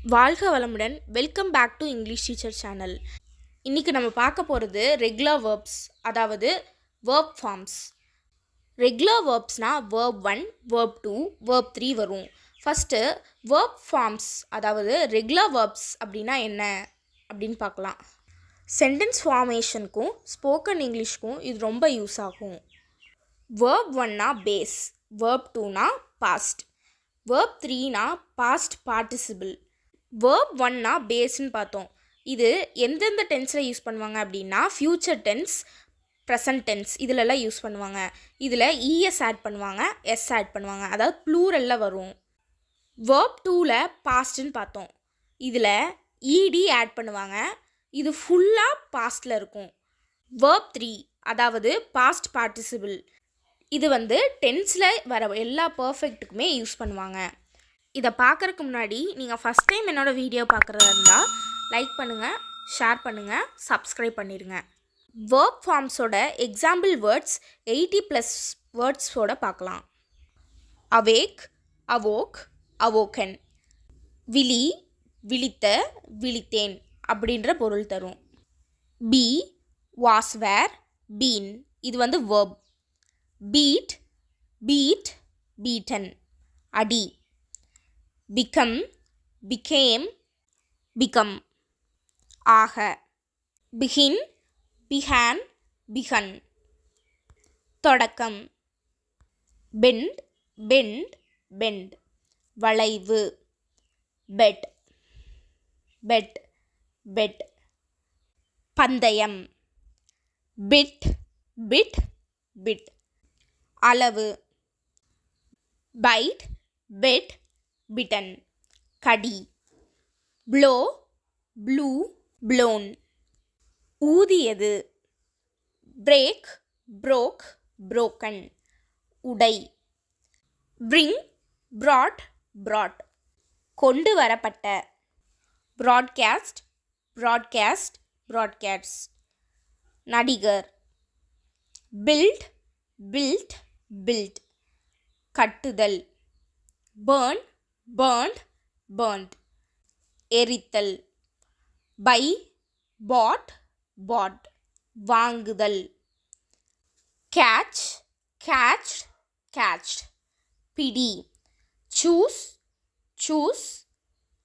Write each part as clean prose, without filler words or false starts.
வாழ்க வளமுடன். Welcome back to English teacher channel. இன்றைக்கி நம்ம பார்க்க போகிறது ரெகுலர் வேர்ப்ஸ், அதாவது வேர்ப் ஃபார்ம்ஸ். ரெகுலர் வேர்ப்ஸ்னால் verb 1, verb 2, verb 3 வரும். ஃபஸ்ட்டு வேர்ப் ஃபார்ம்ஸ், அதாவது ரெகுலர் வேர்ப்ஸ் அப்படின்னா என்ன அப்படின்னு பார்க்கலாம். சென்டென்ஸ் ஃபார்மேஷனுக்கும் ஸ்போக்கன் இங்கிலீஷ்க்கும் இது ரொம்ப யூஸ் ஆகும். verb 1னா பேஸ், verb 2னா பாஸ்ட், verb 3னா பாஸ்ட் பார்ட்டிசிபிள். verb 1னா பேஸ்ன்னு பார்த்தோம். இது எந்தெந்த டென்ஸில் யூஸ் பண்ணுவாங்க அப்படின்னா ஃப்யூச்சர் டென்ஸ், ப்ரெசன்ட் டென்ஸ் இதிலெல்லாம் யூஸ் பண்ணுவாங்க. இதில் இஎஸ் ஆட் பண்ணுவாங்க, எஸ் ஆட் பண்ணுவாங்க, அதாவது ப்ளூரலில் வரும். verb 2ல் பாஸ்ட்டுன்னு பார்த்தோம். இதில் இடி ஆட் பண்ணுவாங்க. இது ஃபுல்லாக பாஸ்டில் இருக்கும். verb 3 அதாவது பாஸ்ட் பார்ட்டிசிபிள், இது டென்ஸில் வர எல்லா பர்ஃபெக்ட்டுக்குமே யூஸ் பண்ணுவாங்க. இதை பார்க்குறதுக்கு முன்னாடி நீங்கள் ஃபஸ்ட் டைம் என்னோடய வீடியோ பார்க்குறதா இருந்தால் லைக் பண்ணுங்கள், ஷேர் பண்ணுங்கள், சப்ஸ்கிரைப் பண்ணிடுங்க. verb ஃபார்ம்ஸோட எக்ஸாம்பிள் வேர்ட்ஸ் 80+ வேர்ட்ஸோட பார்க்கலாம். Awake, awoke, awoken. விழி, விழித்த, விழித்தேன் அப்படின்ற பொருள் தரும். பி, வாஸ், வேர், பீன், இது verb. பீட், பீட், பீட்டன், அடி. become, became, become, ஆக. begin, began, begun, தொடக்கம். bend, bend, bend, வளைவு. bet, bet, bet, பந்தயம். bit, bit, bit, அளவு. bite, bit, bitten, கடி. blow, blew, blown, ஊதியது. break, broke, broken, உடை. bring, brought, brought, கொண்டு வரப்பட்ட. broadcast, broadcast, broadcasts, நடிகர். build, built, built, கட்டுதல். burn, burned, burnt, எரித்தல். buy, bought, bought, வாங்குதல். catch, catched, catched, பிடி. choose, choose,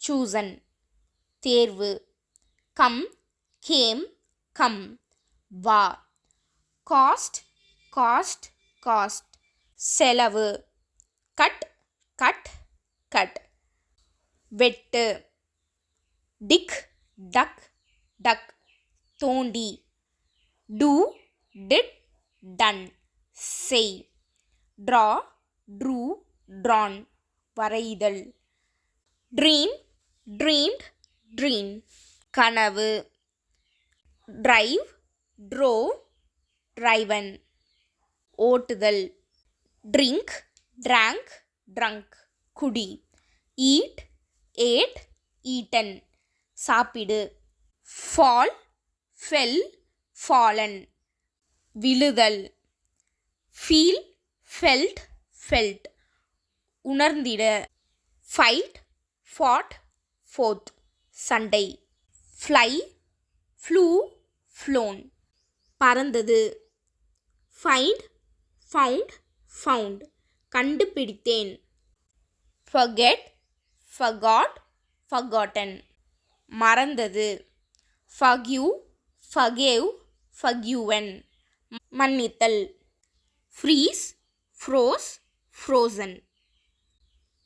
chosen, தேர்வு. come, came, come, வா. cost, cost, cost, செலவு. cut, cut, cut, வெட்டு. dick, duck, duck, தோண்டி. do, did, done, செய். draw, drew, drawn, வரைதல். dream, dreamed, dream, கனவு. drive, drove, driven, ஓட்டுதல். drink, drank, drunk, குடி. eat, ate, eaten, சாப்பிடு. fall, fell, fallen, விழுதல். feel, felt, felt, உணர்ந்திட. fight, fought, fought, சண்டை. fly, flew, flown, பறந்தது. find, found, found, கண்டுபிடித்தேன். forget, forgot, forgotten, மறந்தது. forgive, forgave, forgiven, மன்னித்தல். freeze, froze, frozen,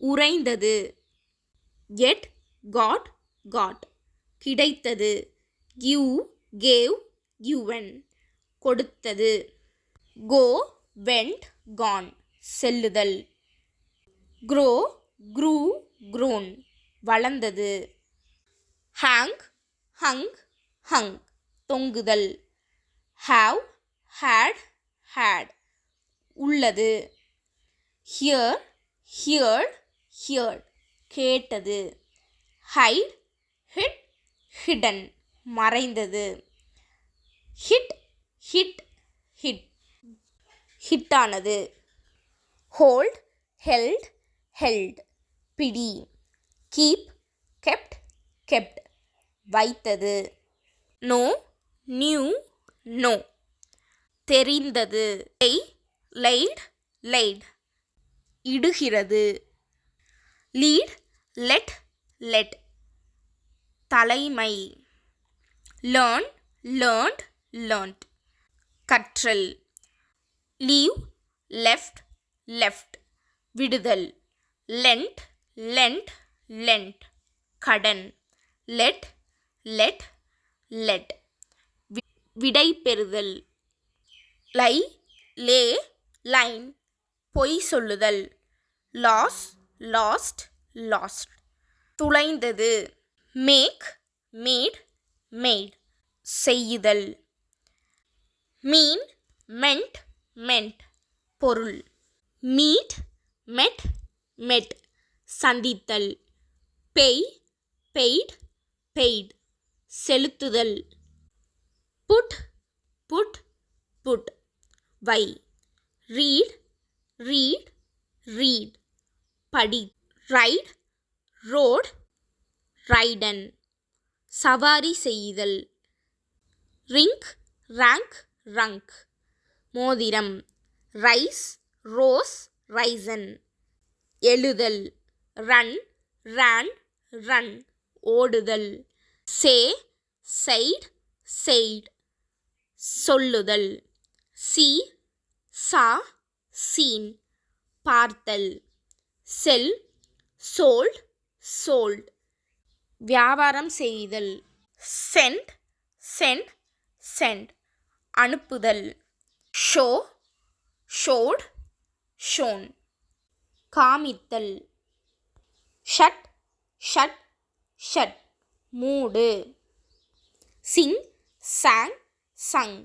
உறைந்தது. get, got, got, கிடைத்தது. give, gave, given, கொடுத்தது. go, went, gone, செல்லுதல். grow, grew, grown, வளர்ந்தது. hang, hung, hung, தொங்குதல். have, had, had, உள்ளது. hear, heard, heard, கேட்டது. hide, hid, hidden, மறைந்தது. hit, hit, hit, ஹிட்டானது. hold, held, held, பிடி. keep, kept, kept வைத்தது. know knew know தெரிந்தது. lay laid laid இடுகிறது. lead let let தலைமை. learn learned learnt கற்றல். leave left left விடுதல். lent lent lent கடன். let let let விடை பெறுதல். lie lay line பொய் சொல்லுதல். loss lost lost துளைந்தது. make made made செய்யுதல். mean meant meant பொருள். meet met met சந்தித்தல். pay paid paid செலுத்துதல். put put put வை. read read read படி. ride rode ரைடன் சவாரி செய்தல். ring rank rank மோதிரம். rise rose risen எழுதல். run ran run ஓடுதல். say said said சொல்லுதல். see saw seen பார்த்தல். sell sold sold வியாபாரம் செய்தல். send sent sent அனுப்புதல். show showed shown காமித்தல். shut shut shut மூடு. sing sang sung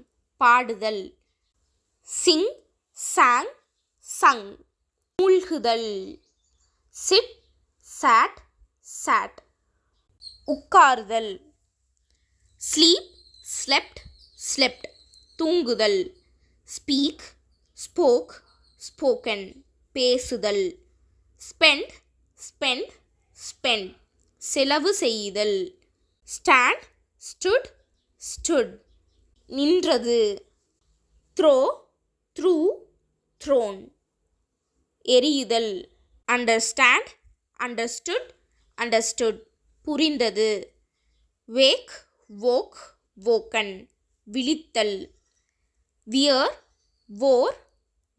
பாடுதல். sing sang sung மூழ்குதல். sit sat sat உட்காருதல். sleep slept slept தூங்குதல். speak spoke spoken பேசுதல். spend spent spent செலவு செய்தல். stand stood stood நின்றது. throw threw thrown எரியுதல். understand understood understood புரிந்தது. wake woke woken விழித்தல். wear wore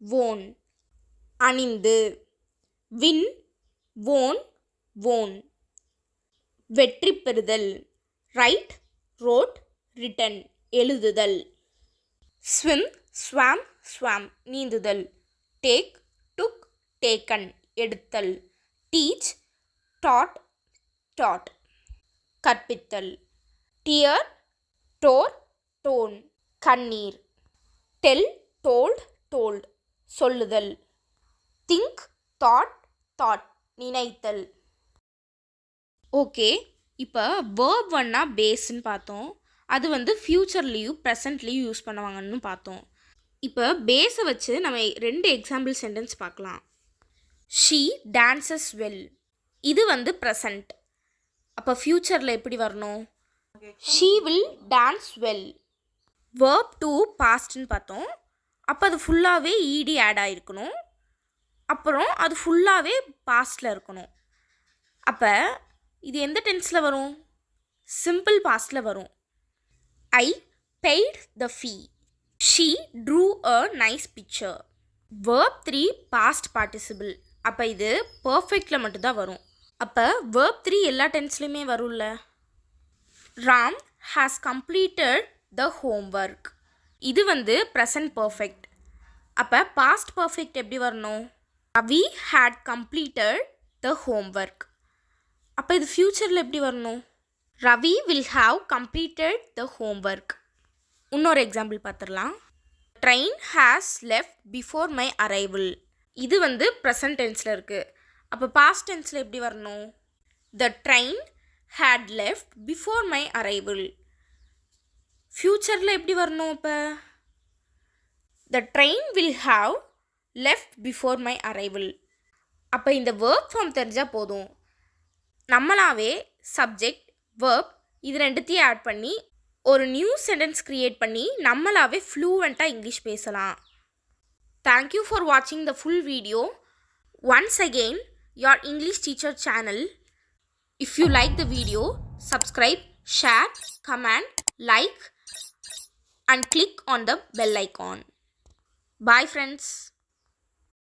worn அணிந்து. win won won வெற்றி பெறுதல். write wrote written எழுதுதல். swim swam swam நீந்துதல். take took taken எடுத்தல். teach taught taught கற்பித்தல். tear tore torn கண்ணீர். tell told told சொல்லுதல். think thought thought நினைத்தல். Okay, இப்போ verb ஒன்னா பேஸ்ன்னு பார்த்தோம். அது வந்து ஃப்யூச்சர்லேயும் ப்ரெசண்ட்லேயும் யூஸ் பண்ணுவாங்கன்னு பார்த்தோம். இப்போ பேஸை வச்சு நம்ம 2 எக்ஸாம்பிள் சென்டென்ஸ் பார்க்கலாம். ஷீ டான்சஸ் வெல் இது வந்து ப்ரெசண்ட். அப்போ ஃப்யூச்சரில் எப்படி வரணும்? She will dance well. verb to பாஸ்ட்னு பார்த்தோம். அப்போ அது ஃபுல்லாகவே ed ஆட் ஆகிருக்கணும். அப்புறம் அது ஃபுல்லாகவே பாஸ்டில் இருக்கணும். அப்போ இது எந்த டென்ஸில் வரும்? சிம்பிள் பாஸ்டில் வரும். I paid the fee. She drew a nice picture. verb 3 past participle. அப்போ இது பர்ஃபெக்டில் மட்டும்தான் வரும். அப்போ verb 3 எல்லா டென்ஸ்லையுமே வரும்ல. Ram has completed the homework. இது வந்து ப்ரெசன்ட் பர்ஃபெக்ட். அப்போ பாஸ்ட் பர்ஃபெக்ட் எப்படி வரணும்? Ravi had completed the homework. அப்போ இது ஃப்யூச்சரில் எப்படி வரணும்? Ravi will have completed the homework. இன்னொரு எக்ஸாம்பிள் பார்த்துடலாம். Train has left before my arrival. இது வந்து ப்ரெசன்ட் டென்ஸில் இருக்குது. அப்போ பாஸ்ட் டென்ஸில் எப்படி வரணும்? The train had left before my arrival. ஃப்யூச்சரில் எப்படி வரணும்? இப்போ the train will have left before my arrival. அப்போ இந்த verb ஃபார்ம் தெரிஞ்சால் போதும். நம்மளாவே சப்ஜெக்ட் verb இது ரெண்டுத்தையும் ஆட் பண்ணி ஒரு நியூ சென்டென்ஸ் கிரியேட் பண்ணி நம்மளாவே ஃப்ளூவெண்ட்டாக இங்கிலீஷ் பேசலாம். தேங்க்யூ ஃபார் வாட்சிங் the full video. Once again your English teacher channel. If you like the video, subscribe, share, comment, like and click on the bell icon. Bye friends.